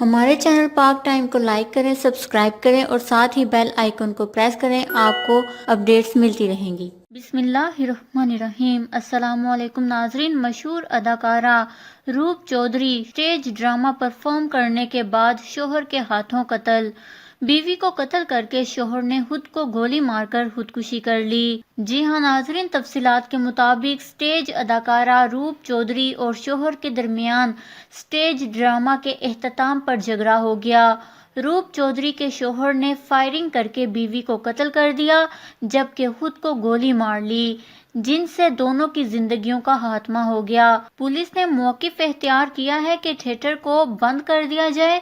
ہمارے چینل پاک ٹائم کو لائک کریں، سبسکرائب کریں اور ساتھ ہی بیل آئیکن کو پریس کریں، آپ کو اپڈیٹس ملتی رہیں گی۔ بسم اللہ الرحمن الرحیم۔ السلام علیکم ناظرین۔ مشہور اداکارہ روپ چودھری اسٹیج ڈرامہ پرفارم کرنے کے بعد شوہر کے ہاتھوں قتل۔ بیوی کو قتل کر کے شوہر نے خود کو گولی مار کر خودکشی کر لی۔ جی ہاں ناظرین، تفصیلات کے مطابق اسٹیج اداکارہ روپ چودھری اور شوہر کے درمیان اسٹیج ڈرامہ کے اختتام پر جھگڑا ہو گیا۔ روپ چودھری کے شوہر نے فائرنگ کر کے بیوی کو قتل کر دیا جبکہ خود کو گولی مار لی، جن سے دونوں کی زندگیوں کا خاتمہ ہو گیا۔ پولیس نے موقف اختیار کیا ہے کہ تھیٹر کو بند کر دیا جائے۔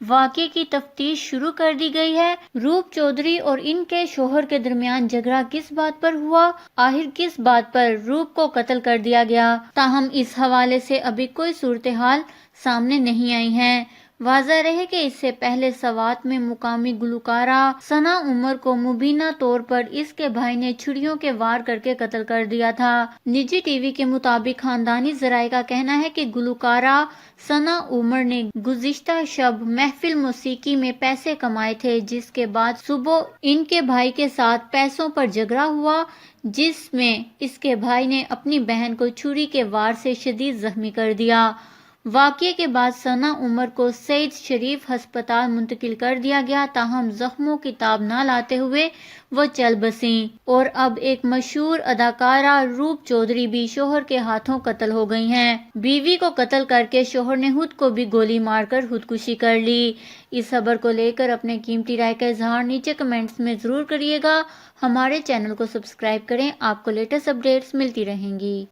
واقعے کی تفتیش شروع کر دی گئی ہے۔ روپ چودھری اور ان کے شوہر کے درمیان جھگڑا کس بات پر ہوا؟ آخر کس بات پر روپ کو قتل کر دیا گیا؟ تاہم اس حوالے سے ابھی کوئی صورتحال سامنے نہیں آئی ہے۔ واضح رہے کہ اس سے پہلے سوات میں مقامی گلوکارہ ثنا عمر کو مبینہ طور پر اس کے بھائی نے چھریوں کے وار کر کے قتل کر دیا تھا۔ نجی ٹی وی کے مطابق خاندانی ذرائع کا کہنا ہے کہ گلوکارہ ثنا عمر نے گزشتہ شب محفل موسیقی میں پیسے کمائے تھے، جس کے بعد صبح ان کے بھائی کے ساتھ پیسوں پر جھگڑا ہوا، جس میں اس کے بھائی نے اپنی بہن کو چھری کے وار سے شدید زخمی کر دیا۔ واقعے کے بعد ثنا عمر کو سعید شریف ہسپتال منتقل کر دیا گیا، تاہم زخموں کی تاب نہ لاتے ہوئے وہ چل بسیں۔ اور اب ایک مشہور اداکارہ روپ چودھری بھی شوہر کے ہاتھوں قتل ہو گئی ہیں۔ بیوی کو قتل کر کے شوہر نے خود کو بھی گولی مار کر خودکشی کر لی۔ اس خبر کو لے کر اپنے قیمتی رائے کا اظہار نیچے کمنٹس میں ضرور کریے گا۔ ہمارے چینل کو سبسکرائب کریں، آپ کو لیٹسٹ اپڈیٹس ملتی رہیں گی۔